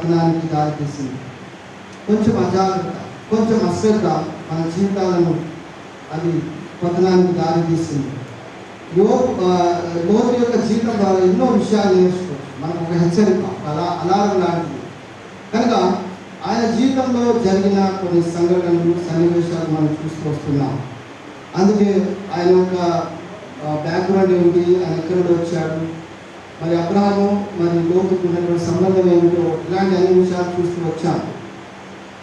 పతనానికి దారితీసింది. కొంచెం అజాగ్రత్త, కొంచెం అశ్రద్ధ మన జీవితాలను అది పతనానికి దారితీసింది. లోతు యొక్క జీవితం ద్వారా ఎన్నో విషయాలు నేర్చుకోవచ్చు. మనకు ఒక హెచ్చరిక, అలారం లాంటిది. కనుక ఆయన జీవితంలో జరిగిన కొన్ని సంఘటనలు, సన్నివేశాలు మనం చూస్తూ వస్తున్నాం. అందుకే ఆయన యొక్క బ్యాక్గ్రౌండ్ ఏమిటి, ఆయన ఎక్కడి నుండి వచ్చాడు, మరి అబ్రహాము మరి లోతుకు ఉన్నటువంటి సంబంధం ఏమిటో, ఇలాంటి అన్ని విషయాలు చూస్తూ వచ్చాం.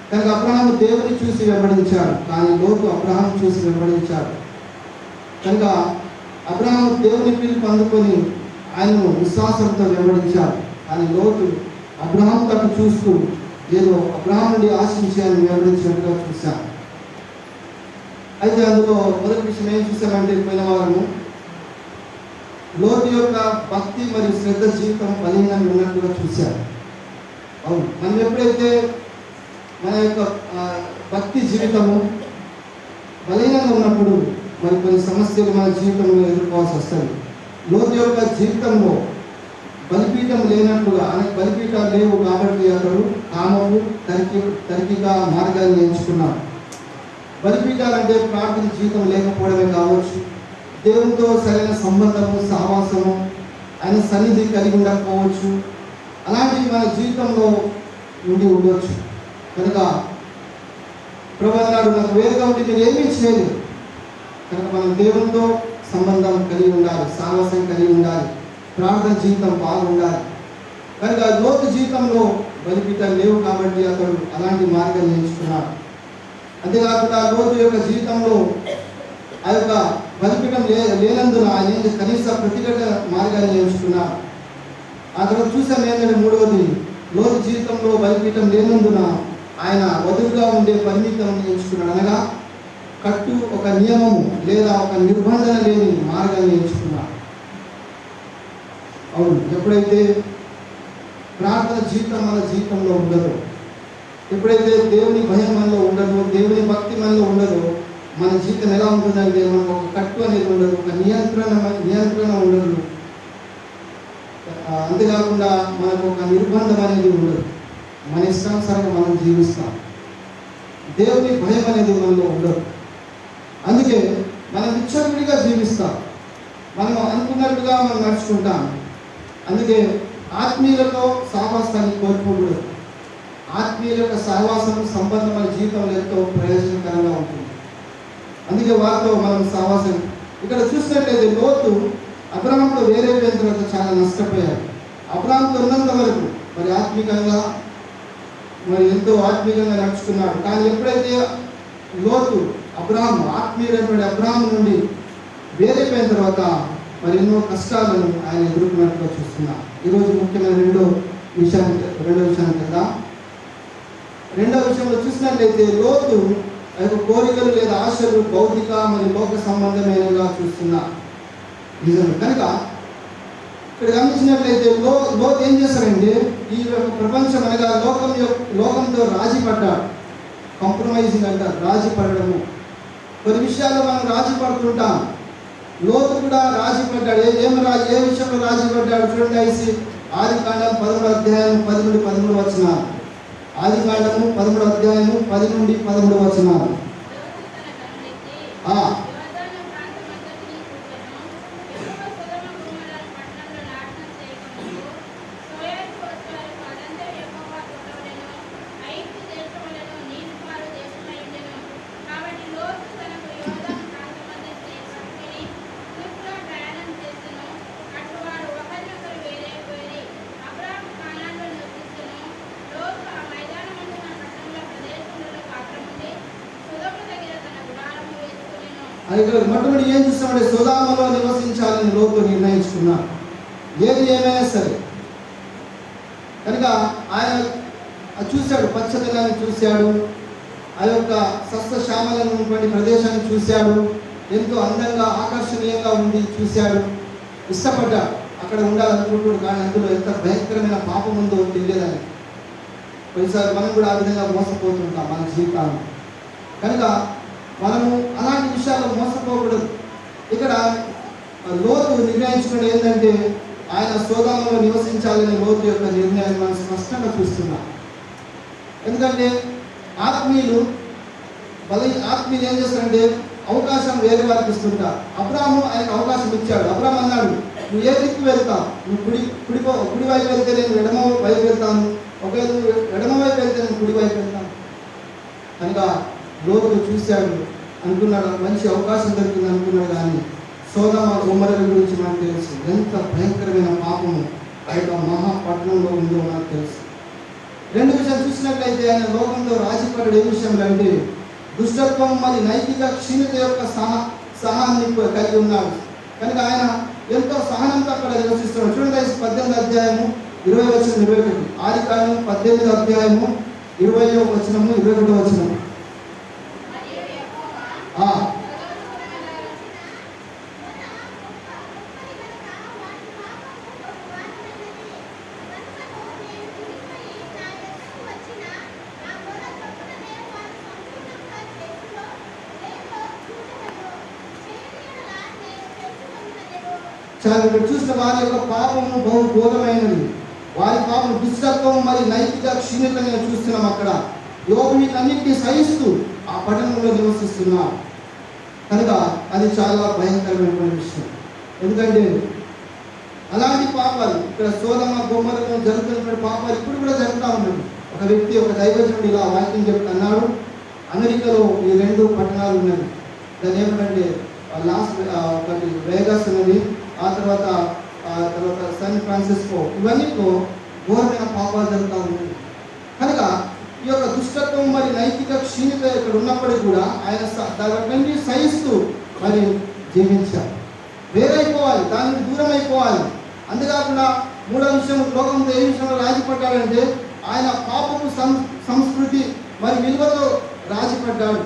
కనుక అబ్రహాము దేవుని చూసి వెంబడించాడు, కానీ లోతు అబ్రహాం చూసి వెంబడించాడు. కనుక అబ్రహాము దేవుని పిలుపు అందుకొని ఆయనను విశ్వాసంతో వెంబడించాడు, కానీ లోతు అబ్రహాం తట్టు చూస్తూ ఏదో అబ్రహాం నుండి ఆశించి ఆయన వెంబడించినట్టుగా చూశాం. అయితే అందులో మొదటి విషయం ఏం చూసామంటే, పోయిన వారము లోతు యొక్క భక్తి మరియు శ్రద్ధ జీవితం బలహీనంగా ఉన్నట్టుగా చూశారు. అవును, మనం ఎప్పుడైతే మన యొక్క భక్తి జీవితము బలహీనంగా ఉన్నప్పుడు మరి కొన్ని సమస్యలు మన జీవితంలో ఎదుర్కోవాల్సి వస్తుంది. లోతు యొక్క జీవితంలో బలిపీఠం లేనట్లుగా, అనేక బలిపీఠాలు లేవు కాబట్టి అతడు కామము తరికిగా మార్గాన్ని ఎంచుకున్నాడు. బలిపీఠాలంటే ప్రార్థన జీవితం లేకపోవడమే కావచ్చు, దేవునితో సరైన సంబంధము, సహవాసము, ఆయన సన్నిధి కలిగి ఉండకపోవచ్చు. అలాంటివి మన జీవితంలో ఉండి ఉండవచ్చు. కనుక ప్రభువు అన్నాడు, నాకు వేరుగా ఉండి మీరు ఏమీ చేయలేదు. కనుక మనం దేవునితో సంబంధం కలిగి ఉండాలి, సహవాసం కలిగి ఉండాలి, ప్రార్థన జీవితం బాగుండాలి. కనుక లోతు జీవితంలో బలిపీఠాలు లేవు కాబట్టి అతడు అలాంటి మార్గాన్ని ఎంచుకున్నాడు. అంతేకాకుండా లోతు యొక్క జీవితంలో ఆ యొక్క బలిపీఠం లేనందున ఆయన కనీస ప్రతిఘట మార్గాన్ని ఎంచుకున్నాడు. ఆ తర్వాత చూసాం ఏంటంటే, మూడవది, లోతు జీవితంలో బలిపీఠం లేనందున ఆయన వదులుగా ఉండే పరిమితం ఎంచుకున్నాడు. అనగా కట్టు, ఒక నియమము లేదా ఒక నిర్బంధన లేని మార్గాన్ని ఎంచుకున్నాడు. అవును, ఎప్పుడైతే ప్రార్థన జీవితం మన జీవితంలో ఉండదో, ఎప్పుడైతే దేవుని భయం మనలో ఉండదో, దేవుని భక్తి మనలో ఉండదో, మన జీవితం ఎలా ఉంటుందంటే మనకు ఒక కట్టు అనేది ఉండదు, ఒక నియంత్రణ ఉండదు. అంతేకాకుండా మనకు ఒక నిర్బంధం అనేది ఉండదు. మన ఇష్టానుసారంగా మనం జీవిస్తాం. దేవుని భయం అనేది మనలో ఉండదు. అందుకే మనం విచ్చలవిడిగా జీవిస్తాం, మనం అనుకున్నట్టుగా మనం నడుచుకుంటాం. అందుకే ఆత్మీయులతో సహవాసాన్ని కోల్పోకూడదు. ఆత్మీయుల యొక్క సహవాసం, సంబంధం మన జీవితంలో ఎంతో ప్రయోజనకరంగా ఉంటుంది. అందుకే వారితో మనం సహవాసం. ఇక్కడ చూసినట్లయితే లోతు అబ్రహాంతో వేరైపోయిన తర్వాత చాలా నష్టపోయారు. అబ్రహాంతో ఉన్నంత వరకు మరి ఆత్మీయంగా మరి ఎంతో ఆత్మీయంగా నడుచుకున్నాడు. కానీ ఎప్పుడైతే లోతు ఆత్మీయుడైనటువంటి అబ్రహాం నుండి వేరైపోయిన తర్వాత మరి ఎన్నో కష్టాలను ఆయన ఎదుర్కొన్నట్టుగా చూస్తున్నాం. ఈరోజు ముఖ్యమైన రెండో విషయానికి కదా. రెండో విషయంలో చూసినట్లయితే లోతు ఆ యొక్క కోరికలు లేదా ఆశలు భౌతిక మరియు లోక సంబంధమైనగా చూస్తున్నా నిజం. కనుక ఇక్కడ గమనించినట్లయితే లోతు ఏం చేశారంటే, ఈ యొక్క ప్రపంచం అనగా లోకంతో రాజీ పడ్డాడు. కాంప్రమైజింగ్ అంటారు, రాజీ పడడము. కొన్ని విషయాల్లో మనం రాజీ పడుతుంటాం. లోతు కూడా రాజీ పడ్డాడు. ఏ విషయంలో రాజీ పడ్డాడు చూడండి. ఆదికాండం 13వ అధ్యాయం 10 నుండి 13 వచనాలు. ఆదికాండము 13వ అధ్యాయము 10 నుండి 13 వచనాలు. ఇక్కడ మొట్టమొదటి ఏం చూస్తామంటే, సొదొమలో నివసించాలని లోతు నిర్ణయించుకున్నాడు, ఏది ఏమైనా సరే. కనుక ఆయన చూశాడు, పచ్చదనాన్ని చూశాడు, ఆ యొక్క సస్యశ్యామలైనటువంటి ప్రదేశాన్ని చూశాడు, ఎంతో అందంగా ఆకర్షణీయంగా ఉంది చూశాడు, ఇష్టపడ్డాడు, అక్కడ ఉండాలనుకుంటున్నాడు. కానీ అందులో ఎంత భయంకరమైన పాపం ఉందో తెలియదని. కొన్నిసార్లు మనం కూడా ఆ విధంగా మోసపోతుంటాం మన జీవితాన్ని. కనుక మనము అలాంటి విషయాల్లో మోసపోకూడదు. ఇక్కడ లోతు నిర్ణయించుకుని ఏంటంటే, ఆయన సోదోమలో నివసించాలని లోతు యొక్క నిర్ణయాన్ని మనం స్పష్టంగా చూస్తున్నాం. ఎందుకంటే ఆత్మీయులు ఏం చేస్తారంటే అవకాశం వేరే వారికి ఇస్తుంటారు. అబ్రాహాము ఆయనకు అవకాశం ఇచ్చాడు. అబ్రాహాం అన్నాడు, నువ్వు ఏ దిక్కు వెళ్తావు? నువ్వు కుడి వైపు వెళ్తే నేను ఎడమ వైపు వెళ్తాను, ఒకవేళ నువ్వు ఎడమ వైపు వెళ్తే నేను కుడి వైపు వెళ్తాను. కనుక లోతు చూశాడు, అనుకున్నాడు మంచి అవకాశం దొరికింది అనుకున్నాడు. కానీ సోదమ గొమొర్రా గురించి మనకు తెలుసు, ఎంత భయంకరమైన పాపము ఆ యొక్క మహాపట్టణంలో ఉందో మనకు తెలుసు. రెండు విషయాలు చూసినట్లయితే ఆయన లోకంలో రాజీపడ్డాడు. ఏ విషయంలో అంటే దుష్టత్వం మరి నైతిక క్షీణత యొక్క సహాన్ని కలిగి ఉన్నాడు. కనుక ఆయన ఎంతో సహనంతో అక్కడ నివసిస్తున్నాడు. చూడండి 18 అధ్యాయము 20-21, ఆదికాండం 18 అధ్యాయము 20 వచనము 21 వచనము. చాలా ఇక్కడ చూసిన వారి యొక్క పాపము బహు ఘోరమైనది. వారి పాపం దుష్టత్వం మరి నైతిక క్షీణతని చూస్తున్నాం. అక్కడ యోబు వీటన్నిటిని సహిస్తూ ఆ పట్టణంలో నివసిస్తున్నారు. కనుక అది చాలా భయంకరమైనటువంటి విషయం. ఎందుకంటే అలాంటి పాపాలు ఇక్కడ సోదమ గొమొర్రాలో జరుగుతున్నటువంటి పాపాలు ఇప్పుడు కూడా జరుగుతూ ఉన్నాయి. ఒక వ్యక్తి, ఒక దైవజనుడు ఇలా వాక్యం చెప్తున్నాడు. అమెరికాలో ఈ 2 పట్టణాలు ఉన్నాయి. దాని ఏమిటంటే ఒకటి వేగాస్ ఉన్నది, ఆ తర్వాత శాన్ ఫ్రాన్సిస్కో. ఇవన్నీలో ఘోరమైన పాపాలు జరుగుతూ ఉన్నాయి. కనుక ఈ యొక్క దుష్టత్వం మరి నైతిక క్షీణత ఇక్కడ ఉన్నప్పటికీ కూడా ఆయన దాన్ని సహిస్తూ మరి జీవించారు. వేరైపోవాలి, దానికి దూరం అయిపోవాలి. అంతేకాకుండా మూడో విషయం, లోకంతో ఏ విషయంలో రాజీపడ్డాడంటే ఆయన పాపపు సంస్కృతి మరి విలువతో రాజీపడ్డాడు.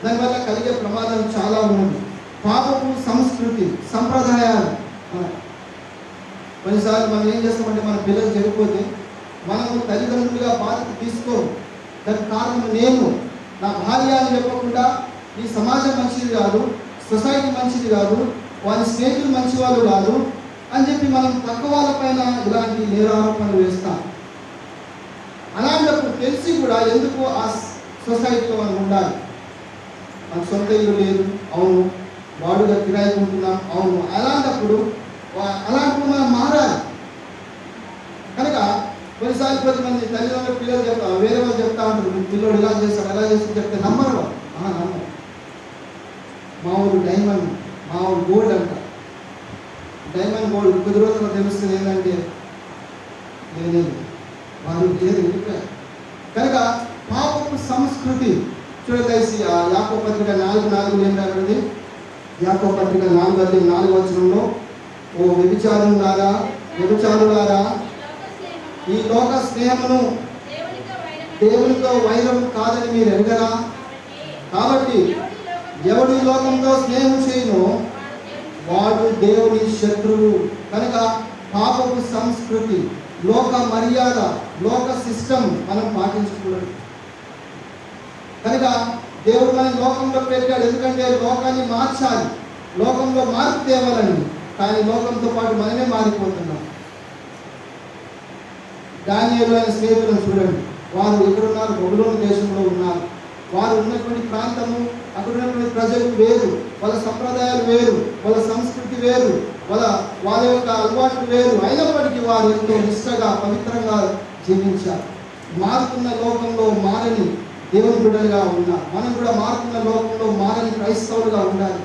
దానివల్ల కలిగే ప్రమాదం చాలా ఉన్నది. పాపపు సంస్కృతి సంప్రదాయాలు. కొన్నిసార్లు మనం ఏం చేస్తామంటే మన పిల్లలు చెడిపోతే మనము తల్లిదండ్రులుగా బాధ్యత తీసుకోం. దానికి కారణం నేను, నా భార్య అని చెప్పకుండా ఈ సమాజం మంచిది కాదు, సొసైటీ మంచిది కాదు, వారి స్నేహితులు మంచి వాళ్ళు కాదు అని చెప్పి మనం తక్కువ వాళ్ళపైన ఇలాంటి నేరారోపణలు వేస్తాం. అలాంటప్పుడు తెలిసి కూడా ఎందుకు ఆ సొసైటీలో మనం ఉండాలి? మన సొంత ఇల్లు లేదు, అవును. వాడుగా కిరాయి ఉంటున్నాం, అవును. అలాంటప్పుడు మనం మారాలి. కనుక కొన్నిసార్లు కొంతమంది తల్లిదండ్రులు పిల్లలు వేరే వాళ్ళు చెప్తా ఉంటారు, మీ పిల్లడు ఇలా చేస్తాడు అలా చేస్తాడు చెప్తే నమ్మరు వాళ్ళు. నమ్మరు. మా ఊరు డైమండ్, మా ఊరు గోల్డ్ అంట. డైమండ్ గోల్డ్ కొద్ది రోజుల్లో తెలుస్తుంది ఏంటంటే లేదు, వారు లేదు వెళ్ళిపోయారు. కనుక పాపపు సంస్కృతి చూడండి. యాకోబు పత్రిక 4:4 ఏం రాబడింది? యాకోబు పత్రిక 4 వచనంలో, ఓ వ్యభిచారులారా ఈ లోక స్నేహమును దేవునితో వైరం కాదని మీరు ఎరగరా? కాబట్టి ఎవడు ఈ లోకంతో స్నేహం చేయను వాడు దేవుని శత్రువు. కనుక పాపపు సంస్కృతి, లోక మర్యాద, లోక సిస్టమ్ మనం పాటించకూడదు. కనుక దేవుడు మన లోకంలో పెట్టాడు. ఎందుకంటే లోకాన్ని మార్చాలి, లోకంలో మార్పు తేవాలని. కానీ లోకంతో పాటు మనమే మారిపోతున్నాం. దానియేలు అనే స్నేహితులను చూడండి, వారు ఎక్కడున్నారు? బబులోను దేశంలో ఉన్నారు. వారు ఉన్నటువంటి ప్రాంతము, అక్కడ ఉన్నటువంటి ప్రజలు వేరు, వాళ్ళ సంప్రదాయాలు వేరు, వాళ్ళ సంస్కృతి వేరు, వాళ్ళ యొక్క అలవాట్లు వేరు. అయినప్పటికీ వారు ఎంతో నిష్ఠగా పవిత్రంగా జీవించారు. మారుతున్న లోకంలో మారని దేవుని బిడ్డలుగా ఉన్నారు. మనం కూడా మారుతున్న లోకంలో మారని క్రైస్తవులుగా ఉండాలి.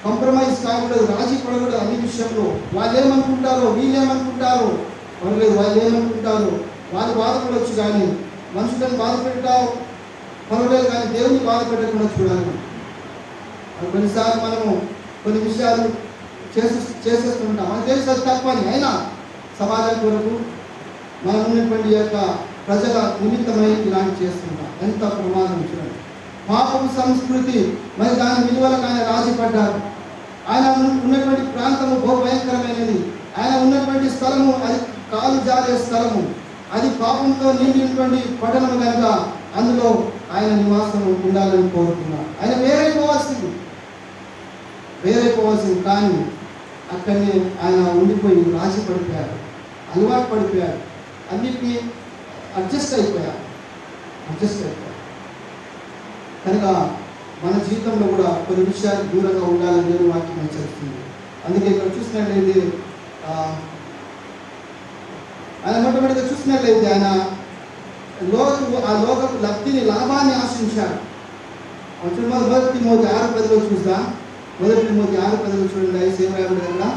కాంప్రమైజ్ కాకూడదు, రాజీ పడకూడదు అన్ని విషయంలో. వాళ్ళు ఏమనుకుంటారో, వీళ్ళేమనుకుంటారో పర్లేదు, వాళ్ళు ఏమనుకుంటారో వాళ్ళు బాధపడవచ్చు. కానీ మనుషులను బాధ పెట్టావు పర్వాలేదు, కానీ దేవుని బాధ పెట్టకుండా చూడాలి. కొన్నిసార్లు మనము కొన్ని విషయాలు చేసేస్తుంటాం, మనకు తెలుసు అది తప్పని. అయినా సమాజం కొరకు మనం ఉన్నటువంటి యొక్క ప్రజల నిమిత్తమై ఇలాంటి చేస్తుంటాం. ఎంత ప్రమాదం చూడండి. పాపపు సంస్కృతి మరి దాని విలువలకు ఆయన రాజీపడ్డారు. ఆయన ఉన్నటువంటి ప్రాంతము బహు భయంకరమైనది. ఆయన ఉన్నటువంటి స్థలము అది కాలు జారే స్థలము, అది పాపంతో నిండినటువంటి పట్టణము కనుక అందులో ఆయన నివాసం ఉండాలని కోరుతున్నారు. ఆయన వేరైపోవాల్సింది. కానీ అక్కడనే ఆయన ఉండిపోయి రాజీ పడిపోయారు, అలవాటు పడిపోయారు, అన్నిటినీ అడ్జస్ట్ అయిపోయారు. కనుక మన జీవితంలో కూడా కొన్ని విషయాలు దూరంగా ఉండాలని దేవుని వాక్యం హెచ్చరిస్తుంది. అందుకే ఇక్కడ చూసినట్లయితే ఆయన మొట్టమొదటిగా చూసినట్లయితే ఆయన లోకపు లబ్ధిని, లాభాన్ని ఆశించాడు. మొదటి తిమోతి 6:10 చూద్దాం. మొదటి తిమోతి 6:10 చూడండి. సేవ రాయబడి కదా,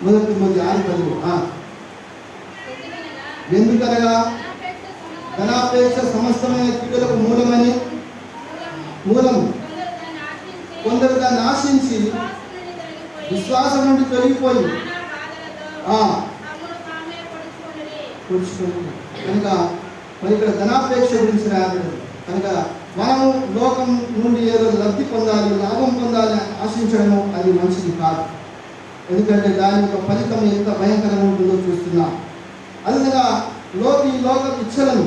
మొదటి తిమోతి 6:10. ఎందుకనగా ధనాపేక్ష సమస్తమైన కీడులకు మూలము కొందరు దాన్ని ఆశించి విశ్వాసం నుండి తొలగిపోయి కనుక మరి ఇక్కడ ధనాపేక్ష గురించి రాయబడింది. కనుక మనము లోకం నుండి ఏదో లబ్ధి పొందాలి, లాభం పొందాలి ఆశించడము అది మంచిది కాదు. ఎందుకంటే దాని యొక్క ఫలితం ఎంత భయంకరంగా ఉంటుందో చూస్తున్నాం. అందుకగా ఈ లోక ఇచ్చలను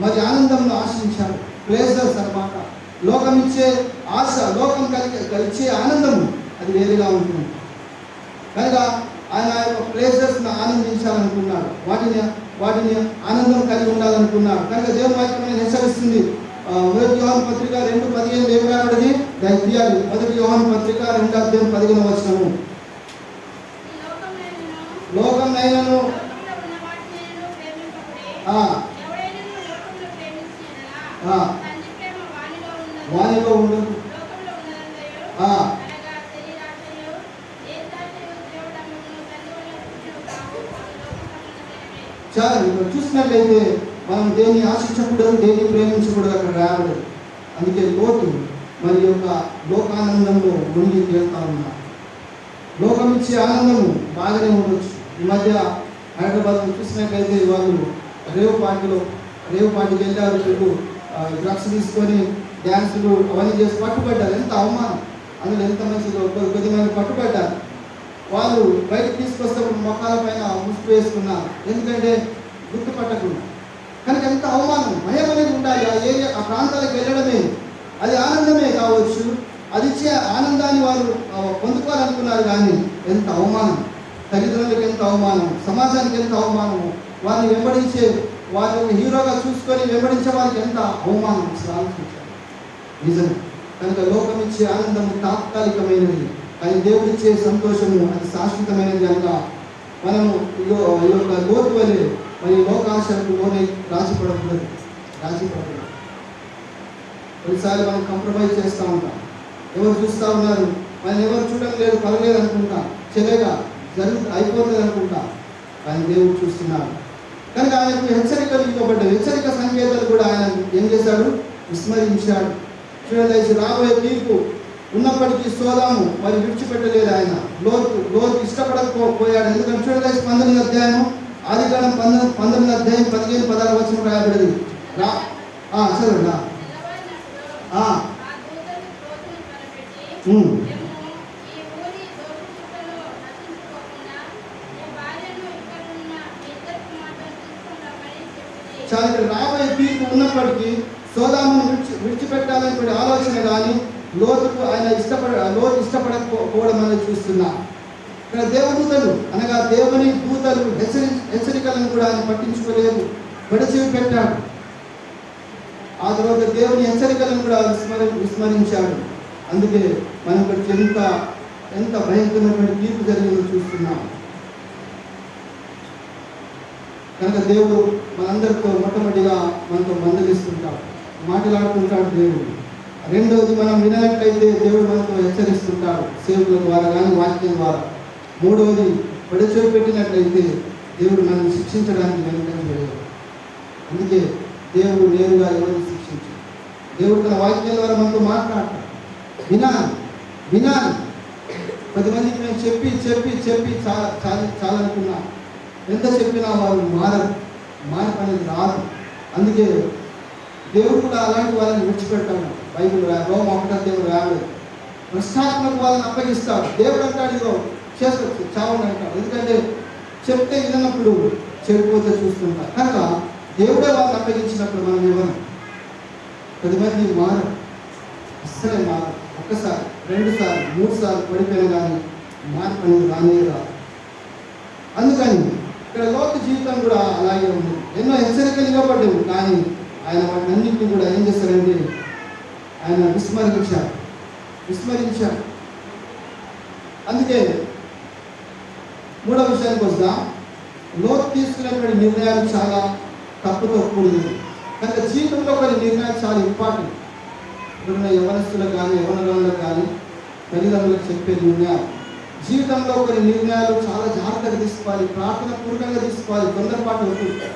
మరి ఆనందంలో ఆశించాడు. ప్లేజర్స్ అన్నమాట. లోకం ఇచ్చే ఆశ, లోకం ఇచ్చే ఆనందము అది వేరుగా ఉంటుంది. కనుక ఆయన యొక్క ప్లేజర్స్ను ఆనందించాలనుకున్నాడు, వాటిని ఆనందం కలిగి ఉండాలనుకున్నాడు. కనుక దేవుని వాక్యం హెచ్చరిస్తుంది. మొదటి యోహాను పత్రిక 2:15 ఏమి రాబడింది? దాన్ని తీయాలి. మొదటి యోహాను పత్రిక 2:15 లోకం నైనను వానిలో ఉండదు. చాలా ఇక్కడ చూసినట్లయితే మనం దేన్ని ఆశించకూడదు, దేన్ని ప్రేమించకూడదు అక్కడ రాయబడదు. అందుకే లోతు మరి యొక్క లోకానందంలో మునిగి తేలుతా ఉన్నారు. లోకం ఇచ్చే ఆనందము బాగానే ఉండొచ్చు. ఈ మధ్య హైదరాబాద్లో చూసినట్లయితే వాళ్ళు రేవు పార్టీకి వెళ్ళారు. చెడు డ్రగ్స్ తీసుకొని డ్యాన్సులు అవన్నీ చేసి పట్టుబడ్డారు. ఎంత అవమానం! అందులో ఎంత మంచిగా కొద్దిమంది పట్టుబడ్డారు. వాళ్ళు బయటకు తీసుకొస్తే మొక్కల పైన ముసుగు వేసుకున్నారు, ఎందుకంటే గుర్తుపట్టకుండా. కనుక ఎంత అవమానం! భయం అనేది ఉండాలి. ఆ ప్రాంతాలకు వెళ్ళడమే అది ఆనందమే కావచ్చు, అది ఇచ్చే ఆనందాన్ని వాళ్ళు పొందుకోవాలనుకున్నారు. కానీ ఎంత అవమానం! తల్లిదండ్రులకు ఎంత అవమానం, సమాజానికి ఎంత అవమానము, వారిని వెంబడించే వారిని హీరోగా చూసుకొని వెంబడించే వారికి ఎంత అవమానం ఆలోచించారు. నిజమే. కనుక లోకం ఇచ్చే ఆనందము తాత్కాలికమైనది, కానీ దేవుడిచ్చే సంతోషము అది శాశ్వతమైనది. కనుక మనము ఈ యొక్క లోతు వలె మరి లోకాశలకు లోనే రాజీపడకూడదు. కొన్నిసార్లు మనం కాంప్రమైజ్ చేస్తూ ఉంటాం. ఎవరు చూస్తూ ఉన్నారు, మనం ఎవరు చూడడం లేదు, పర్లేదు అనుకుంటాం, చెలేగా అయిపోతుంది అనుకుంటాం. కానీ దేవుడు చూస్తున్నాడు. కనుక ఆయనకు హెచ్చరికలు ఇవ్వబడ్డాయి. హెచ్చరిక సంకేతాలు కూడా ఆయన ఏం చేశాడు? విస్మరించాడు. చూడదయచి రాబోయే తీర్పు ఉన్నప్పటికీ సోదాము మరి విడిచిపెట్టలేదు. ఆయన లోతు ఇష్టపడకపోయాడు. ఎందుకంటే చూడదయచి 19వ అధ్యాయం, ఆదికాండం 19వ అధ్యాయం 15-16 రాయబడింది. చదవండి. చాలా ఇక్కడ రాబోయే తీర్పు ఉన్నప్పటికీ సోదామును విడిచిపెట్టాలనే ఆలోచన కానీ లోతు ఇష్టపడకపోవడం అనేది చూస్తున్నా. ఇక్కడ దేవదూతలు అనగా దేవుని దూతలు హెచ్చరికలను కూడా ఆయన పట్టించుకోలేదు, విడచివి పెట్టాడు. ఆ తర్వాత దేవుని హెచ్చరికలను కూడా విస్మరించాడు. అందుకే మనం ఇక్కడ ఎంత భయంకరమైనటువంటి తీర్పు జరిగిందో చూస్తున్నాం. కనుక దేవుడు మనందరితో మొట్టమొదటిగా మనతో మందలిస్తుంటాడు, మాట్లాడుతుంటాడు దేవుడు. రెండవది మనం వినట్లయితే దేవుడు మనతో హెచ్చరిస్తుంటాడు, సేవల ద్వారా కానీ వాక్యం ద్వారా. మూడవది పడిచోటు పెట్టినట్లయితే దేవుడు మనల్ని శిక్షించడానికి వెనుకలేదు. అందుకే దేవుడు నేరుగా ఎవరిని శిక్షించాడు. దేవుడు తన వాక్యం ద్వారా మనతో మాట్లాడతాడు. వినాలి. 10 మందికి నేను చెప్పి చాలనుకున్నా, ఎంత చెప్పినా వారు మార్పు అనేది రాదు. అందుకే దేవుడు కూడా అలాంటి వాళ్ళని విడిచిపెట్టాడు. బైబిల్ రోమ 1 రాలేదు. భ్రష్టాత్మకు వాళ్ళని అప్పగిస్తాడు. దేవుడు అంటాడు, ఇదో చేసుకోవచ్చు, చావని అంటాడు. ఎందుకంటే చెప్తే వినప్పుడు చెడిపోతే చూస్తుంటారు. కనుక దేవుడే వాళ్ళని అప్పగించినప్పుడు మనం ఇవ్వను. 10 మంది అస్సలే మారు. 1 సారి 2 సార్లు 3 సార్లు పడిపోయినా కానీ మార్పు అనేది రానే రాదు. అందుకని ఇక్కడ లోతు జీవితం కూడా అలాగే ఉంది. ఎన్నో హెచ్చరికలు ఇవ్వబడ్డావు, కానీ ఆయన వాటిని అన్నింటినీ కూడా ఏం చేశారంటే ఆయన విస్మరించాడు. అందుకే మూడవ విషయానికి వద్దాం. లోతు తీసుకునేటువంటి నిర్ణయాలు చాలా తప్పుతో కూడినవి. కనుక జీవితంలో కొన్ని నిర్ణయాలు చాలా ఇంపార్టెంట్. ఇప్పుడున్న యవనస్తులకు కానీ యవనరాళ్ళకు కానీ తల్లిదండ్రులకు చెప్పే నిర్ణయాలు, జీవితంలో కొన్ని నిర్ణయాలు చాలా జాగ్రత్తగా తీసుకోవాలి, ప్రార్థన పూర్వకంగా తీసుకోవాలి. తొందరపాటు అవుతుంది,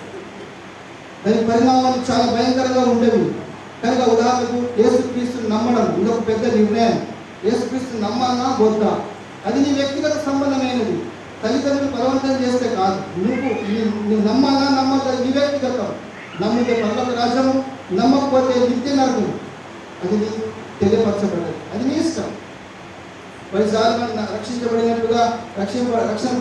దాని పరిణామాలు చాలా భయంకరంగా ఉండేవి. కనుక ఉదాహరణకు యేసుక్రీస్తుని నమ్మడం ఇదొక పెద్ద నిర్ణయం. యేసుక్రీస్తుని నమ్మాలా వద్దా, అది నీ వ్యక్తిగత సంబంధమైనది. తల్లిదండ్రులు బలవంతం చేస్తే కాదు, నువ్వు నమ్మాలా నమ్మద్దా నీ వ్యక్తిగతం. నమ్మితే పర్వత రాజ్యము, నమ్మకపోతే నిత్య నరకం. అది నీ తెలియపరచబడ్డది, అది నీ ఇష్టం. కొన్నిసార్లు మనం రక్షించబడినట్టుగా రక్షణ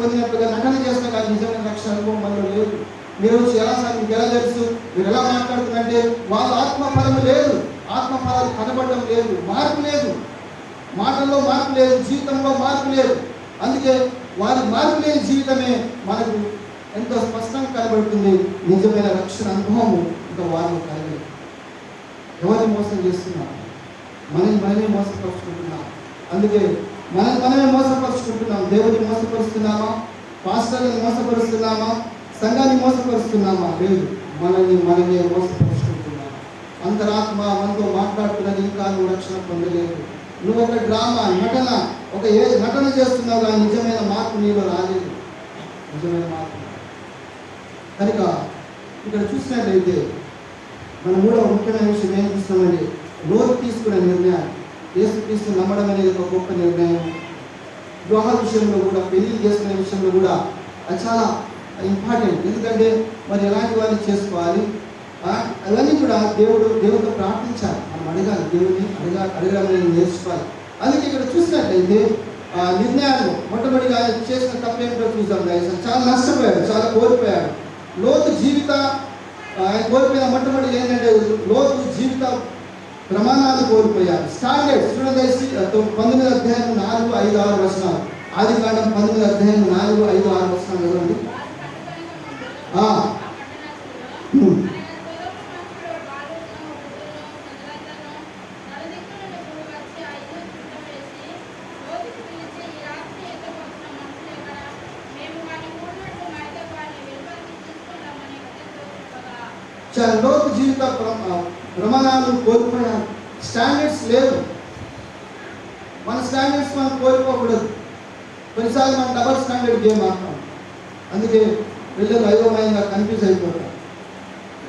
పొందినట్టుగా నటన చేస్తాం, కానీ నిజమైన రక్షణ అనుభవం మనలో లేదు. మీరు ఎలాసారి మీకు ఎలా తెలుసు, మీరు ఎలా మాట్లాడుతున్నారంటే వాళ్ళ ఆత్మఫలము లేదు, ఆత్మఫలాలు కనబడడం లేదు, మార్పు లేదు, మాటల్లో మార్పు లేదు, జీవితంలో మార్పు లేదు. అందుకే వారి మార్పు లేని జీవితమే మనకు ఎంతో స్పష్టంగా కనబడుతుంది. నిజమైన రక్షణ అనుభవము ఇంకా వారిలో కలగలేదు. ఎవరిని మోసం చేస్తున్నాం? మనమే మోసపరుచుకుంటున్నాం. అందుకే మనమే మోసపరుచుకుంటున్నాం. దేవుడిని మోసపరుస్తున్నామా? పాస్టర్లను మోసపరుస్తున్నామా? సంఘాన్ని మోసపరుస్తున్నామా? లేదు, మనమే మోసపరుచుకుంటున్నామా? అంతరాత్మ మనతో మాట్లాడుతున్నది, ఇంకా నువ్వు రక్షణ పొందలేదు. నువ్వు ఒక డ్రామా నటన చేస్తున్నావు, కానీ నిజమైన మార్పు నీలో రాలేదు. నిజమైన మార్పు కనుక ఇక్కడ చూసినట్లయితే మన మూడవ ముఖ్యమైన విషయం ఏం చూస్తున్నామండి? లోతు తీసుకునే నిర్ణయం. యేసుక్రీస్తుని నమ్మడం అనేది ఒక గొప్ప నిర్ణయం. వివాహాల విషయంలో కూడా, పెళ్లి చేసుకునే విషయంలో కూడా అది చాలా ఇంపార్టెంట్. ఎందుకంటే మరి ఎలాంటి వారిని చేసుకోవాలి, అవన్నీ కూడా దేవుడితో ప్రార్థించాలి. మనం అడగాలి, దేవుడిని అడగడం నేర్చుకోవాలి. అందుకే ఇక్కడ చూసినట్లయితే నిర్ణయాలు మొట్టమొదటిగా ఆయన చేసిన తప్పేంటో చూద్దాం. చాలా నష్టపోయాడు, చాలా కోల్పోయాడు. లోతు ఆయన కోల్పోయిన మొట్టమొదటి ఏంటంటే లోతు జీవిత ప్రమాణాలు కోల్పోయారు. స్టాండర్డ్స్ చూడండి, 19 అధ్యాయం 4, 5, 6 వచనాలు. ఆదికాండం 19 అధ్యాయం 4, 5, 6 వచనాలు చదవండి. లోతు జీవిత ప్రమాణాలు కోల్పోయారు. స్టాండర్డ్స్ లేవు. మన స్టాండర్డ్స్ మనం కోల్పోకూడదు. కొన్నిసార్లు మనం డబల్ స్టాండర్డ్ గేమ్ ఆడతాం. అందుకే పిల్లలు అయోమయంగా కన్ఫ్యూజ్ అయిపోతారు.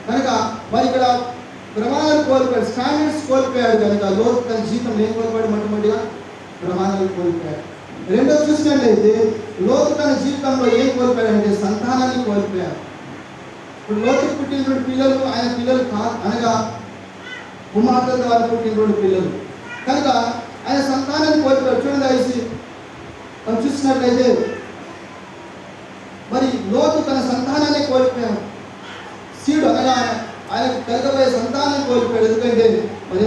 కనుక మరి ఇక్కడ ప్రమాణాలు కోల్పోయాడు, స్టాండర్డ్స్ కోల్పోయాడు. కనుక లోతు తన జీవితం ఏం కోల్పోయాడు? మొట్టమొదటిగా ప్రమాణాలు కోల్పోయాడు. రెండో చూసినట్లయితే లోతు తన జీవితంలో ఏం కోల్పోయాడంటే సంతానాన్ని కోల్పోయాడు. ఇప్పుడు లోతుకు పుట్టినటువంటి పిల్లలు ఆయన పిల్లలు కాదు, అనగా కుమార్తెల ద్వారా పుట్టినటువంటి పిల్లలు. కనుక ఆయన సంతానాన్ని కోల్పోయాడు. చూడండి, మనం చూసినట్లయితే మరి లోతు తన సంతానాన్ని కోల్పోయాడు. సీడు అనగా ఆయనకు కలగబోయే సంతానాన్ని కోల్పోయాడు. ఎందుకంటే మరి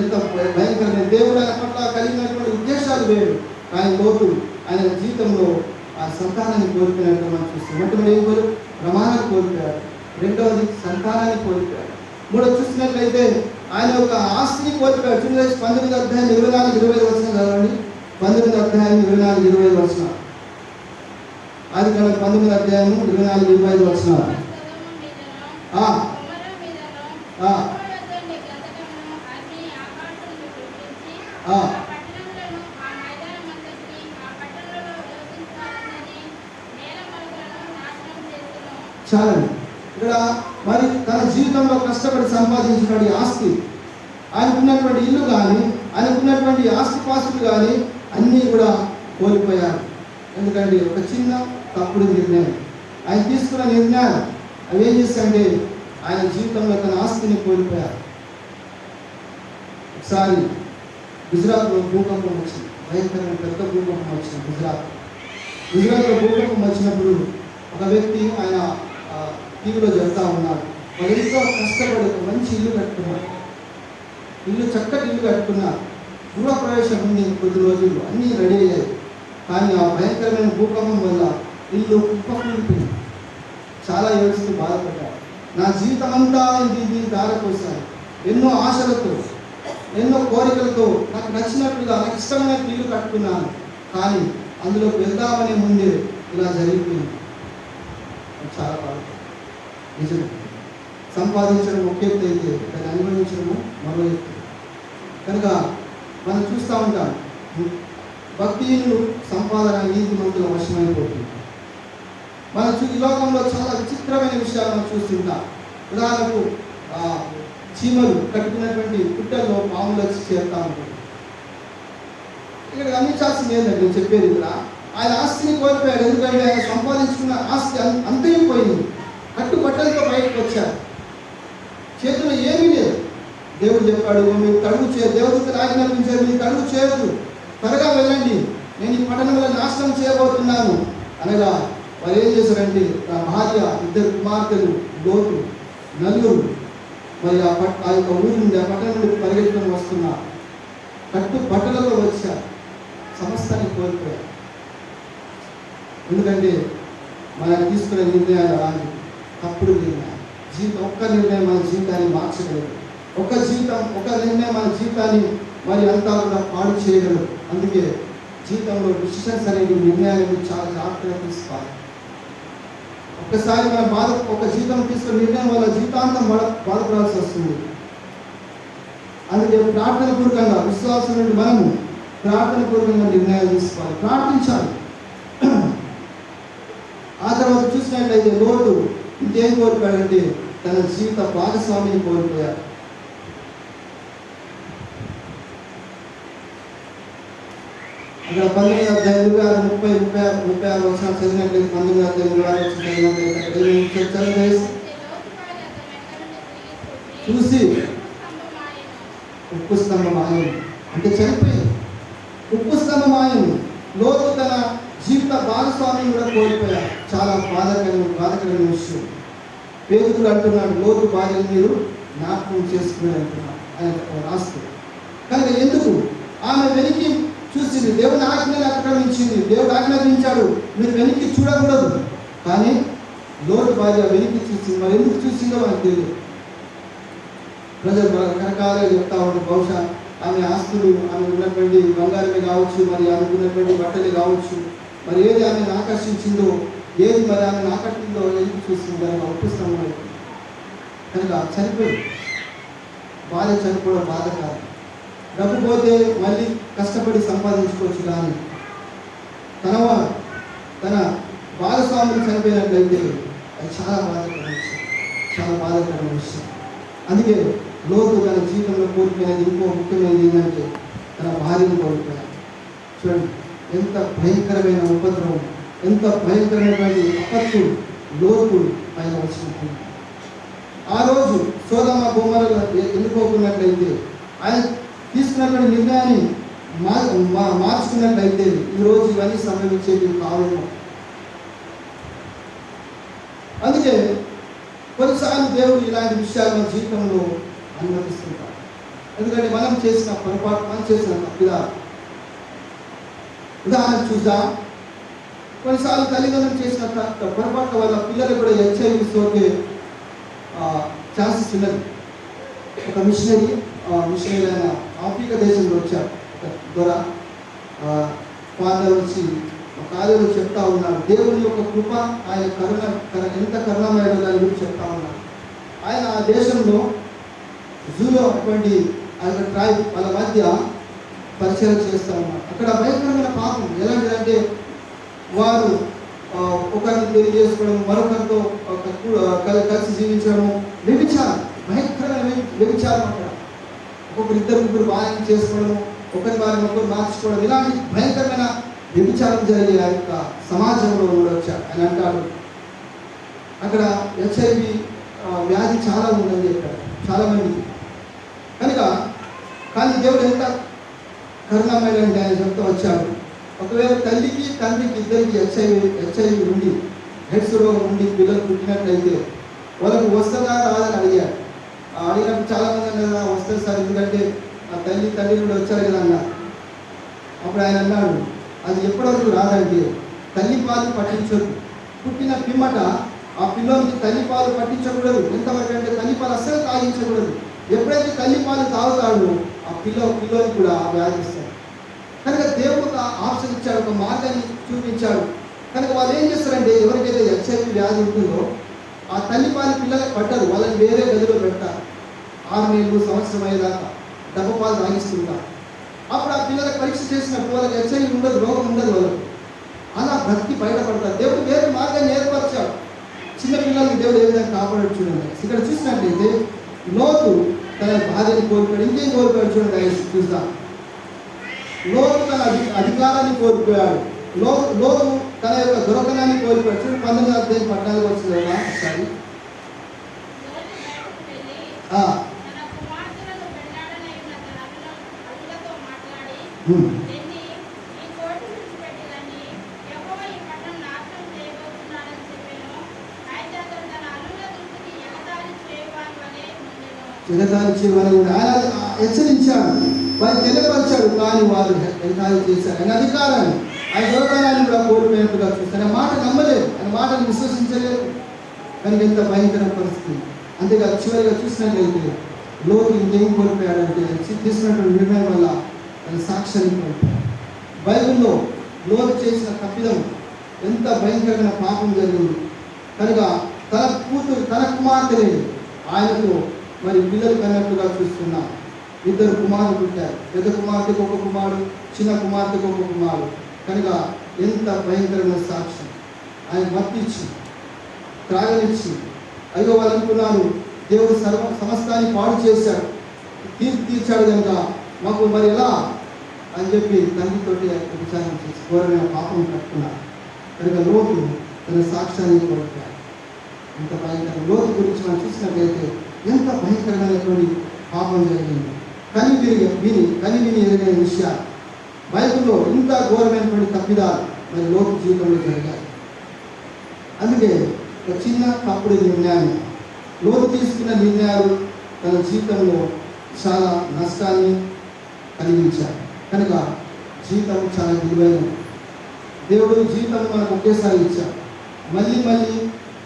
ఎంత భయంకరమైన దేవుడు ఆయన పట్ల కలిగినటువంటి ఉద్దేశాలు వేరు. కానీ లోతు ఆయన జీవితంలో ఆ సంతానాన్ని కోల్పోయినట్టు మనం చూస్తాం. మొట్టమొదటి ప్రమాణాన్ని కోల్పోయాడు, రెండవది సంతానాన్ని కోల్పోయాడు, మూడవది చూసినట్లయితే ఆయన యొక్క ఆస్తిని కోల్పోయాడు. చూడండి, 19 అధ్యాయం 24, 25 వచనం చదవండి. 19 అధ్యాయం 24, 25 వచనం. ఆదికాండం 19 అధ్యాయం 24, 25 వచనాలు. చాలండి. ఇక్కడ మరి తన జీవితంలో కష్టపడి సంపాదించినటువంటి ఆస్తి, ఆయనకున్నటువంటి ఇల్లు కానీ, ఆయనకున్నటువంటి ఆస్తిపాస్తులు కానీ అన్నీ కూడా కోల్పోయారు. ఎందుకంటే ఒక చిన్న తప్పుడు నిర్ణయం, ఆయన తీసుకున్న నిర్ణయాలు అవి ఏం చేస్తాయంటే ఆయన జీవితంలో తన ఆస్తిని కోల్పోయారు. ఒకసారి గుజరాత్లో భూకంపం వచ్చింది, భయంకరమైన పెద్ద భూకంపం వచ్చింది. గుజరాత్లో భూకంపం వచ్చినప్పుడు ఒక వ్యక్తి ఆయన టీవీలో చెప్తా ఉన్నాడు. వాళ్ళు ఎంతో కష్టపడి ఒక మంచి ఇల్లు కట్టుకున్నారు, చక్కటి ఇల్లు కట్టుకున్నారు. గృహప్రవేశం ఉంది కొద్ది రోజుల్లో, అన్నీ రెడీ అయ్యాయి. కానీ ఆ భయంకరమైన భూకంపం వల్ల ఇల్లు కుప్పకూలిపోయింది. చాలా ఏడుస్తూ బాధపడ్డాడు. నా జీవితం అంతా దీన్ని దారిపోసాను, ఎన్నో ఆశలతో ఎన్నో కోరికలతో నాకు నచ్చినట్లుగా నాకు ఇష్టమైన ఇల్లు కట్టుకున్నాను, కానీ అందులోకి వెళ్దామనే ముందే ఇలా జరిగిపోయింది. చాలా బాధపడ్డాడు. నిజమే, సంపాదించడం ఒక ఎత్తు అయితే దాన్ని అనుభవించడము మరో ఎత్తు. కనుక మనం చూస్తూ ఉంటాం, భక్తిహీనులు సంపాదన నీతిమంతుల వశమైపోతుంది. మన ఈ లోకంలో చాలా విచిత్రమైన విషయాలు మనం చూస్తుంటాం. ఉదాహరణకు చీమలు కట్టుకున్నటువంటి పుట్టల్లో పాములు వచ్చి చేరుతూ ఉంటుంది. ఇక్కడ గమనించాల్సింది ఏంటంటే, నేను చెప్పేది ఇక్కడ, ఆయన ఆస్తిని కోల్పోయాడు. ఎందుకంటే ఆయన సంపాదించుకున్న ఆస్తి అంతైపోయింది. కట్టుబట్టలతో బయటకు వచ్చారు, చేతిలో ఏమీ లేదు. దేవుడు చెప్పాడు, మీరు తడుగు దేవదూతలు ఆజ్ఞాపించారు, మీరు తడుగు చేయవద్దు, త్వరగా వెళ్ళండి, నేను ఈ పట్టణంలో నాశనం చేయబోతున్నాను అనగా వారు ఏం చేశారంటే, నా భార్య, 2 కుమార్తెలు, లోతు, నలుగురు మరి ఆ యొక్క ఊరి నుండి, ఆ పట్టణం నుండి పరిగెత్తుకొని వస్తున్నారు. కట్టు బట్టలలో వచ్చారు, సమస్తాన్ని కోల్పోయారు. ఎందుకంటే మనం తీసుకునే నిర్ణయాలు అలాంటివి, తప్పుడు నిర్ణయాలు. ఒక్క నిర్ణయం మన జీవితాన్ని మార్చగలదు. ఒక నిర్ణయం మన జీవితాన్ని మరి అంతా కూడా పాడు చేయగలదు. అందుకే జీవితంలో డిసిషన్స్ అనేవి, నిర్ణయాలను చాలా జాగ్రత్తగా తీసుకోవాలి. ఒక్కసారి మన ఒక జీవితం తీసుకున్న నిర్ణయం వల్ల జీవితాంతం బాధపడాల్సి వస్తుంది. అందుకే ప్రార్థనపూర్వకంగా, విశ్వాసం నుండి మనము ప్రార్థనపూర్వకంగా నిర్ణయాలు తీసుకోవాలి, ప్రార్థించాలి. ఆ తర్వాత చూసినట్లయితే లోతు ఇంకేం కోల్పోయాడంటే, తన జీవిత భాగస్వామిని కోల్పోయాడు. అక్కడ 19వ అధ్యాయం 36 వచనాలు చదివినట్లయితే, 19వ అధ్యాయం 36 చదివినట్లయితే చూసి ఉప్పు స్తంభం ఆయన అంటే చనిపోయింది. ఉప్పు స్తంభం ఆయన. లోతు తన జీవిత భాగస్వామిని కూడా కోల్పోయారు. చాలా బాధకరమైన విషయం. పేదకుడు అంటున్నాడు, లోతు భార్యను మీరు జ్ఞాపకం చేసుకుని అంటున్నాడు ఆయన రాస్తూ. కనుక ఎందుకు ఆమె వెనక్కి చూసింది, దేవుని ఆజ్ఞను అతిక్రమించింది. దేవుడు ఆజ్ఞాపించాడు, మీరు వెనక్కి చూడకూడదు. కానీ లోతు భార్య వెనక్కి చూసింది. మరి ఎందుకు చూసిందో మనకు తెలియదు. ప్రజలు రకరకాలుగా చెప్తా ఉంటారు. బహుశా ఆమె ఆస్తులు, ఆమె ఉన్నటువంటి బంగారమే కావచ్చు, మరి ఆమె ఉన్నటువంటి బట్టలే కావచ్చు, మరి ఏది ఆమెను ఆకర్షించిందో, ఏది మరి ఆమెను ఆకర్షిందో ఎందుకు చూసింది కనుక ఒప్పిస్తాము. కనుక చనిపోయింది. భార్య చనిపోవడం బాధ కాదు. డబ్బు పోతే మళ్ళీ కష్టపడి సంపాదించుకోవచ్చు, కానీ తన భాగస్వాములు చనిపోయినట్లయితే అది చాలా బాధకరమైన విషయం. అందుకే లోతు తన జీవితంలో కోల్పోయినది ఇంకో ముఖ్యమైనది ఏంటంటే, తన భార్యను కోల్పోయాడు. చూడండి, ఎంత భయంకరమైన ఉపద్రవం, ఎంత భయంకరమైనటువంటి అపత్తు లోతు పైన వచ్చినట్టు. ఆ రోజు సోదమ గొమొర్రా ఎన్నుకోకున్నట్లయితే, ఆయన తీసుకున్నటువంటి నిర్ణయాన్ని మార్చుకున్నట్లయితే ఈరోజు ఇవన్నీ సంభవించేవి కావేమో. అందుకే కొన్నిసార్లు దేవుడు ఇలాంటి విషయాలు మన జీవితంలో అనుమతిస్తుంటారు. ఎందుకంటే మనం చేసిన పొరపాటు, మనం చేసిన తప్పుగా. ఉదాహరణ చూద్దాం. కొన్నిసార్లు తల్లిదండ్రులు చేసిన పొరపాట్ల వల్ల పిల్లలు కూడా HIV సోకే ఛాన్సెస్ ఉన్నది. ఒక మిషనరీ అయిన ఆఫ్రికా దేశంలో వచ్చారు. ద్వారా ఫాదర్ వచ్చి కార్యాలు చెప్తా ఉన్నారు. దేవుని యొక్క కృప, ఆయన ఎంత కరుణామయుడో దాని గురించి చెప్తా ఉన్నారు. ఆయన ఆ దేశంలో జూలో అటువంటి ఆయన ట్రైబ్ వాళ్ళ మధ్య పరిచయం చేస్తూ ఉన్నారు. అక్కడ భయంకరమైన పాపం ఎలాంటిదంటే, వారు ఒకరిని పెళ్లి చేసుకోవడం, మరొకరితో కలిసి జీవించడము, వ్యభిచారం, భయంకరమైన వ్యభిచారం. అక్కడ ఇద్దరు ముగ్గురు భార్యను చేసుకోవడము, ఒకరి భార్యను ఒకరు మార్చుకోవడం, ఇలాంటి భయంకరమైన వ్యభిచారం జరిగే ఆ యొక్క సమాజంలో ఉండొచ్చారు. ఆయన అంటాడు, అక్కడ HIV వ్యాధి చాలా ఉందని చెప్పాడు, చాలామందికి. కానీ దేవుడు ఎంత కరుణామయుడంటే ఆయన చెప్తూ వచ్చాడు, ఒకవేళ తల్లికి తండ్రికి ఇద్దరికి HIV ఉండి, హెడ్స్ రోగం ఉండి పిల్లలు పుట్టినట్లయితే వాళ్ళకు వస్తుందా రాదని అడిగాడు. అడిగినప్పుడు చాలామంది అన్నారు, వస్తుంది సార్, ఎందుకంటే ఆ తండ్రి కూడా వచ్చారు కదా అన్నారు. అప్పుడు ఆయన అన్నాడు, అది ఎప్పటివరకు రాదంటే తల్లిపాలు పట్టించదు. పుట్టిన పిమ్మట ఆ పిల్లోనికి తల్లిపాలు పట్టించకూడదు. ఎంతవరకు అంటే తల్లిపాలు అస్సలు తాగించకూడదు. ఎప్పుడైతే తల్లిపాలు తాగుతాడో ఆ పిల్లోని కూడా వ్యాధి ఇస్తాడు. కనుక దేవుడు ఒక ఆప్షన్ ఇచ్చాడు, ఒక మార్గాన్ని చూపించాడు. కనుక వాళ్ళు ఏం చేస్తారంటే ఎవరికైతే HIV వ్యాధి ఉంటుందో ఆ తల్లిపాలు పిల్లలకు పట్టదు, వాళ్ళని వేరే గదిలో పెడతారు. 6 నెలలు సంవత్సరం అయ్యేదాకా డబ్బు పాలు తాగిస్తుంటారు. అప్పుడు ఆ పిల్లలకు పరీక్ష చేసినప్పుడు వాళ్ళకి HIV ఉండదు, రోగం ఉండదు వాళ్ళకు. అలా బ్రతికి బయటపడతారు. దేవుడు వేరే మార్గాన్ని ఏర్పరిచాడు. చిన్న పిల్లల్ని దేవుడు ఏ విధంగా కాపాడు చూడండి. ఇక్కడ చూసినట్లయితే లోతు తన భార్యని కోల్పోయాడు. ఇంకేం కోల్పోయాడు చూడండి, చూద్దాం. లోతు తన అధికారాన్ని కోల్పోయాడు. లోతు తన యొక్క దొరకనాన్ని కోల్పోయాడు. చూడండి 19:14 వచ్చింది కదా ఒకసారి. ఎగతాళి చేయమని ఆయన హెచ్చరించాడు, వారికి తెలియపరిచాడు. కానీ వారు ఎగతాళి చేశారు. ఆయన అధికారాన్ని, ఆయన దొరకనాన్ని కూడా కోల్పోయినట్టుగా చూస్తారు. ఆయన మాట నమ్మలేదు, ఆయన మాటను విశ్వసించలేదు. కనుక ఎంత భయంకర పరిస్థితి. అంతేకాదు చివరిగా చూసినట్లయితే లోతు ఇంకేం కోల్పోయాడంటే తీసుకున్నటువంటి నిర్ణయం వల్ల తన సాక్ష్యాన్ని కోల్పోయాడు. బైబిల్లో లోతు చేసిన తప్పిదం ఎంత భయంకరమైన పాపం జరిగింది. కనుక తన కుమార్తెని ఆయనకు మరి పిల్లలు కన్నట్టుగా చూస్తున్నాం. 2 కుమారులు పుట్టారు. పెద్ద కుమార్తెకు ఒక కుమారుడు, చిన్న కుమార్తెకు ఒక కుమారుడు. కనుక ఎంత భయంకరమైన సాక్ష్యం. ఆయన మత్తిచ్చి త్రాగనిచ్చి అయ్యో వాళ్ళు అనుకున్నారు దేవుడు సమస్తాన్ని పాడు చేశాడు, తీర్పు తీర్చాడు కనుక మాకు మరి ఎలా అని చెప్పి తండ్రితోటి విచారణ చేసి ఘోరమైన పాపం కట్టుకున్నారు. కనుక లోతు తన సాక్ష్యాన్ని కోల్పోయాడు. ఎంత భయంకరం. లోతు గురించి మనం చూసినట్లయితే ఎంత భయంకరమైనటువంటి పాపం జరిగింది. కని విని ఎరిగిన విషయాలు బైబిల్లో ఇంత ఘోరమైనటువంటి తప్పిదాలు మరి లోతు జీవితంలో జరిగాయి. అందుకే ఒక చిన్న తప్పుడు నిర్ణయాన్ని లోతు తీసుకున్న నిర్ణయాలు తన జీవితంలో చాలా నష్టాన్ని కలిగించాయి. కనుక జీవితం చాలా విలువైనది. దేవుడు జీవితం మనకు ఒకేసారి ఇచ్చాడు. మళ్ళీ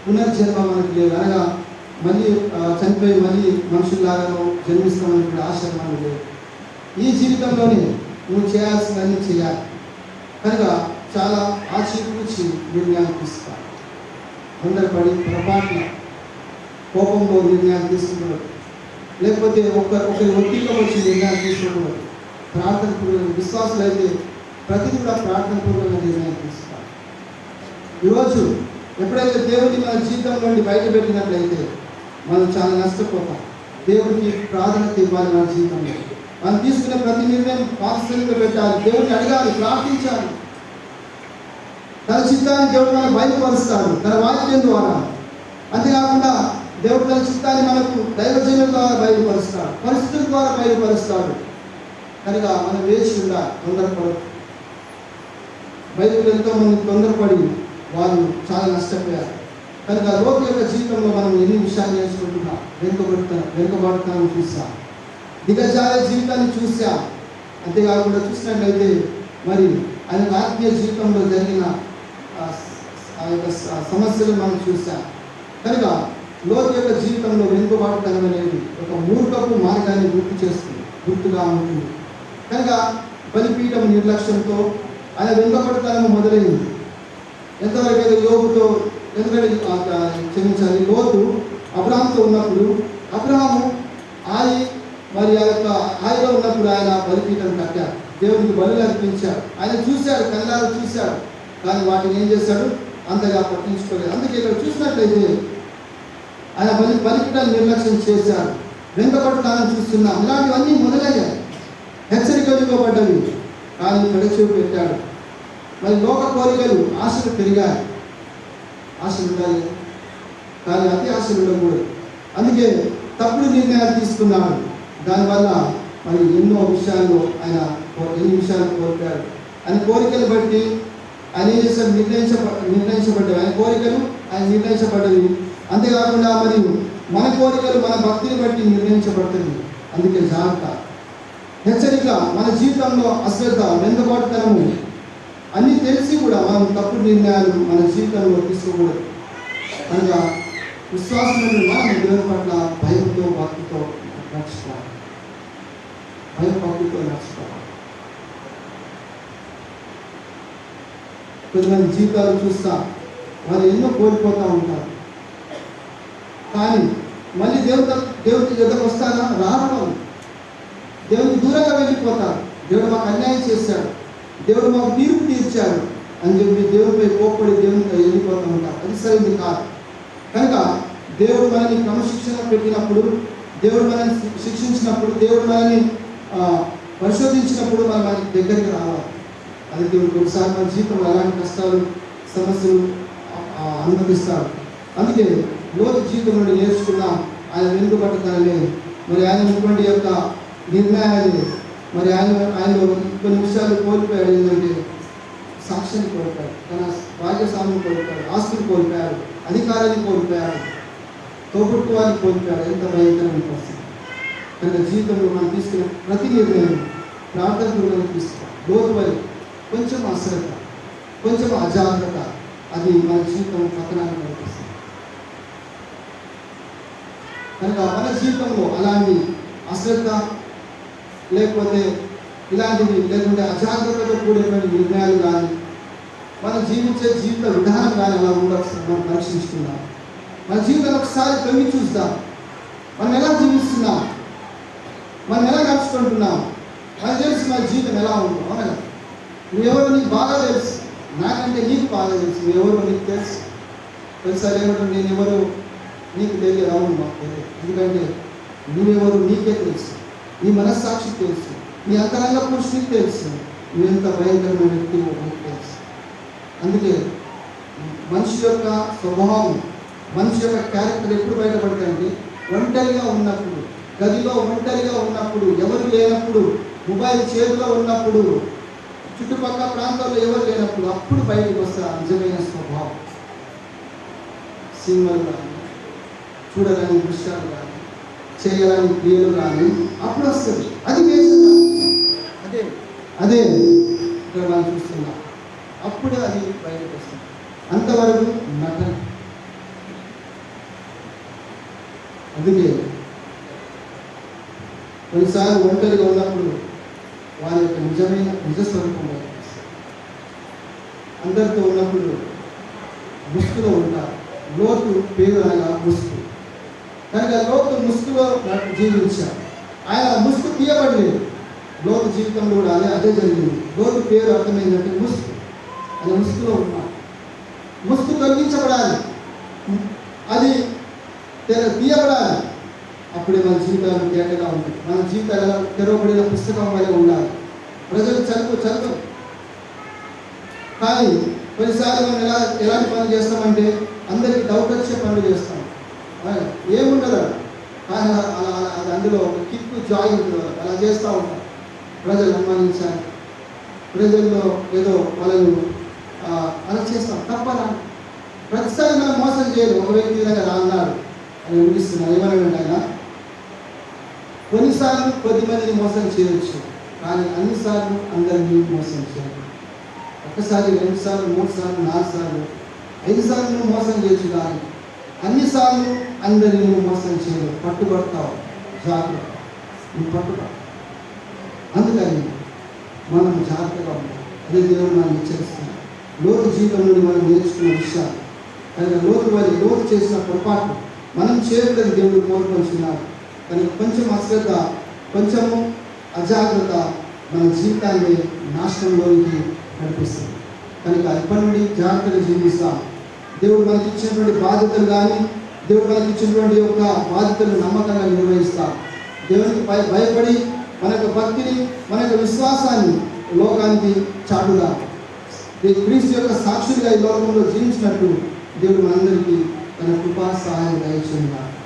పునర్జన్మ మనకు లేదు. అనగా మళ్ళీ చనిపోయి మళ్ళీ మనుషుల్లాగానో జన్మిస్తామనేటువంటి ఆశ మనకు లేదు. ఈ జీవితంలోనే నువ్వు చేయాల్సినవన్నీ చేయాలి. కనుక చాలా ఆచితూచి నిర్ణయాలు తీసుకోవాలి. తొందరపడి పొరపాటున కోపంలో నిర్ణయాలు తీసుకున్నాడు, లేకపోతే ఒకరి ఒత్తిడిలో వచ్చి నిర్ణయాలు తీసుకోకూడదు. ప్రార్థన పూర్వకంగా విశ్వాసులు అయితే ప్రతిదీ కూడా ప్రార్థన పూర్వకంగా నిర్ణయం తీసుకోవాలి. ఈరోజు ఎప్పుడైతే దేవుడిని మన జీవితం నుండి బయట పెట్టినట్లయితే మనం చాలా నష్టపోతాం. దేవుడికి ప్రాధాన్యత ఇవ్వాలి. మన జీవితంలో మనం తీసుకునే ప్రతి నిర్ణయం పాఠశాలలో పెట్టాలి. దేవుడిని అడగాలి, ప్రార్థించాలి. తన చిత్తాన్ని దేవుడు మనకు బయలుపరుస్తాడు తన వాక్యం ద్వారా. అంతేకాకుండా దేవుడు తన చిత్తాన్ని మనకు దైవజనుల ద్వారా బయలుపరుస్తాడు, పరిస్థితుల ద్వారా బయలుపరుస్తాడు. కనుక మనం వేచి ఉండాలి, తొందరపడదు. బైబిల్ ఎంతో మంది తొందరపడి వాళ్ళు చాలా నష్టపోయారు. కనుక లోతు యొక్క జీవితంలో మనం ఎన్ని విషయాలు నేర్చుకుంటున్నాం. వెనుకబడతాను చూసాం, దిగజారే జీవితాన్ని చూసాం. అంతేకాకుండా చూసినట్లయితే మరి ఆయన ఆత్మీయ జీవితంలో జరిగిన ఆ యొక్క సమస్యలు మనం చూసాం. కనుక లోతు యొక్క జీవితంలో వెనుకబాటుతనం అనేది ఒక మూర్ఖపు మార్గాన్ని గుర్తుగా ఉంటుంది. కనుక బలిపీఠం నిర్లక్ష్యంతో ఆయన వెనుకబడతనం మొదలైంది. ఎంతవరకు అయితే యోబుతో, ఎందుకంటే క్షమించాలి, లోతు అబ్రహాముతో ఉన్నప్పుడు అబ్రహాము మరి ఆ యొక్క ఆయిలో ఉన్నప్పుడు ఆయన బలిపీఠం కట్టాడు, దేవునికి బలులు అర్పించాడు. ఆయన చూశాడు, కళ్ళారా చూశాడు, కానీ వాటిని ఏం చేశాడు, అంతగా పట్టించుకోలేదు. అందుకే ఇక్కడ చూసినట్లయితే ఆయన బలిపీఠాన్ని నిర్లక్ష్యం చేశాడు. వెనుకబడతానని చూస్తున్నాం. ఇలాంటివన్నీ మొదలయ్యాయి, హెచ్చరికలు ఇవ్వబడ్డవి, కానీ పెడచూపు పెట్టాడు. మరి లోక కోరికలు, ఆశలు పెరిగాయి. ఆశలు ఉండాలి కానీ అతి ఆశలు ఉండకూడదు. అందుకే తప్పుడు నిర్ణయాలు తీసుకున్నాడు. దానివల్ల మరి ఎన్ని విషయాలు కోల్పోయాడు. ఆయన కోరికలు బట్టి ఆయన ఏం చేశాడు, నిర్ణయించబడ్డాడు. ఆయన కోరికలు ఆయన నిర్ణయించబడ్డవి. అంతేకాకుండా మరియు మన కోరికలు మన భక్తిని బట్టి నిర్ణయించబడుతుంది. అందుకే జాగ్రత్త, హెచ్చరిక. మన జీవితంలో అశ్రద్ధ, వెనుకబాటుతనము అన్నీ తెలిసి కూడా మనం తప్పుడు నిర్ణయాలు మన జీవితంలో తీసుకోకూడదు. కనుక విశ్వాసమైన మనం దేవుని పట్ల భయంతో భక్తితో నడుచుకోవాలి. భయం భక్తితో నడుచుకోవాలి. కొంతమంది జీవితాలు చూస్తా వాళ్ళు ఎన్నో కోల్పోతూ ఉంటారు. కానీ మళ్ళీ దేవుడి ఎదురుకు వస్తారా? రావడం. దేవుడికి దూరంగా వెళ్ళిపోతారు. దేవుడు మాకు అన్యాయం చేశాడు, దేవుడు మాకు తీర్పు తీర్చాడు అని చెప్పి దేవుడిపై కోప్పడి దేవునితో వెళ్ళిపోతూ ఉంటారు. అది సరైనది కాదు. కనుక దేవుడు మనల్ని క్రమశిక్షణ పెట్టినప్పుడు, దేవుడు మనల్ని శిక్షించినప్పుడు, దేవుడు మనల్ని పరిశోధించినప్పుడు మనం మనకి దగ్గరికి రావాలి. అది దేవుడు ఒకసారి మన జీవితంలో ఎలాంటి కష్టాలు సమస్యలు అనుమతిస్తాడు. అందుకే లోతు జీవితం నుండి నేర్చుకున్న ఆయన వెనుకబడ్డతనమే మరి ఆయన ఉన్నటువంటి యొక్క నిర్ణయాన్ని మరి ఆయనలో కొన్ని విషయాలు కోల్పోయాడు. ఏంటంటే సాక్ష్యాన్ని కోల్పోయాడు, తన భాగ్యస్వామిని కోల్పోయాడు, ఆస్తిని కోల్పోయాడు, అధికారాన్ని కోల్పోయాడు, తోబుట్టువాన్ని కోల్పోయాడు. ఎంత భయంకరమైన పరిస్థితి. కనుక జీవితంలో మనం తీసుకునే ప్రతి నిర్ణయం ప్రార్థన పూర్వకంగా తీసుకోవాలి. లోతు వల్ల కొంచెం అశ్రద్ధ, కొంచెం అజాగ్రత్త అది మన జీవితం పతనాన్ని నడిపిస్తుంది. కనుక మన జీవితంలో అలాంటి అశ్రద్ధ లేకపోతే ఇలాంటివి లేకుంటే అజాగ్రత్తతో కూడినటువంటి నిర్ణయాలు కానీ మనం జీవించే జీవిత విధానం కానీ అలా ఉండవచ్చు. మనం పరీక్షించుకుందాం. మన జీవితం ఒకసారి తొంగి చూద్దాం. మనం ఎలా జీవిస్తున్నాం, మనం ఎలా నడుచుకుంటున్నాం, మనకు తెలుసు మన జీవితం ఎలా ఉందో. అవునా? నువ్వెవరో నీకు బాగా తెలుసు, నాకంటే నీకు బాగా తెలుసు. నువ్వెవరో నీకు తెలుసు. తెలుసా లేవడం నేను ఎవరో నీకు తెలియదు. అవును, మాకు తెలియదు. ఎందుకంటే నువ్వెవరు నీకే తెలుసు, నీ మనస్సాక్షికి తెలుసు, నీ అంతరంగ పురుషునికి తెలుసు, నువ్వెంత భయంకరమైన వ్యక్తివో నీకు తెలుసు. అందుకే మనిషి యొక్క స్వభావం, మనిషి యొక్క క్యారెక్టర్ ఎప్పుడు బయటపడతాయంటే ఒంటరిగా ఉన్నప్పుడు, గదిలో ఒంటరిగా ఉన్నప్పుడు, ఎవరు లేనప్పుడు, మొబైల్ చేతిలో ఉన్నప్పుడు, చుట్టుపక్కల ప్రాంతాల్లో ఎవరు లేనప్పుడు, అప్పుడు బయటకు వస్తా నిజమైన స్వభావం. సినిమాలు కానీ, చూడరాని దృశ్యాలు కానీ, చేయరాని క్రియలు కానీ అప్పుడు వస్తుంది. అది వేషం. అదే ఇక్కడ మనం చూస్తున్నాం. అప్పుడు అది బయటకు వస్తుంది. అంతవరకు నటన. అందుకే కొన్నిసార్లు ఒంటరిగా ఉన్నప్పుడు వారి యొక్క నిజస్వరూపం బయటకు వస్తుంది. అందరితో ఉన్నప్పుడు ముసుగులో ఉంటారు. లోతు పేరు అనగా ముసుగు. కనుక లోతు ముసుగులో జీవించాడు. ఆయన ముసుగు తీయబడలేదు. లోతు జీవితంలో కూడా అదే జరిగింది. లోతు పేరు అర్థమైందంటే ముసుగు. ఆయన ముసుగులో ఉన్నాడు. ముసుగు తొలగించబడాలి, అది తీయబడాలి. అప్పుడే మన జీవితాలు తేటగా ఉంటాయి. మన జీవితాలు తెరవబడిన పుస్తకం వల్ల ఉండాలి. ప్రజలు చదువు కానీ కొన్నిసార్లు మనం ఎలాంటి పనులు చేస్తామంటే అందరికీ డౌట్ వచ్చే పనులు చేస్తాం. ఏముండదు కానీ అలా అది అందులో ఒక కిక్కు జాయ్ ఉంటుంది. అలా చేస్తూ ఉంటాం. ప్రజలు అనుమానించాలి, ప్రజల్లో ఏదో వాళ్ళను అలా చేస్తాం. తప్పనా? ప్రతిసారి మనం మోసం చేయదు. ఒక వ్యక్తి విధంగా అన్నారు అని ఊహిస్తున్నాను. ఏమన్నాడు ఆయన? కొన్నిసార్లు కొద్దిమందిని మోసం చేయవచ్చు, కానీ అన్నిసార్లు అందరినీ మోసం చేయాలి. ఒకసారి, 2 సార్లు, 3 సార్లు, 4 సార్లు, 5 సార్లు నువ్వు మోసం చేయొచ్చు, కానీ అన్నిసార్లు అందరినీ నువ్వు మోసం చేయవు. పట్టుబడతావు. జాగ్రత్త, నువ్వు పట్టుబడతావు. అందుకని మనం జాగ్రత్తగా ఉంటాం. అదే దేవుడు మనం హెచ్చరిస్తున్నాం. లోతు జీవితం నుండి మనం నేర్చుకున్న విషయాలు. కనుక లోతు చేసిన పొరపాటు మనం చేయకూడదు దేవుడు కోరుకుంటున్నాడు. కనుక కొంచెం అశ్రద్ధ, కొంచెము అజాగ్రత్త మన జీవితాన్ని నాశనంలోనికి నడిపిస్తుంది. కనుక ఇప్పటి నుండి జాగ్రత్తగా జీవిస్తాం. దేవుడు మనకి ఇచ్చినటువంటి బాధ్యతలు కానీ, దేవుడు మనకి ఇచ్చినటువంటి యొక్క బాధ్యతలు నమ్మకంగా నిర్వహిస్తాం. దేవునికి భయపడి మన యొక్క భక్తిని, మన యొక్క విశ్వాసాన్ని లోకానికి చాటుదాం. క్రీస్తు యొక్క సాక్షులుగా ఈ లోకంలో జీవించినట్టు దేవుడు మనందరికీ తన కృపా సహాయం దయచేయుగాక.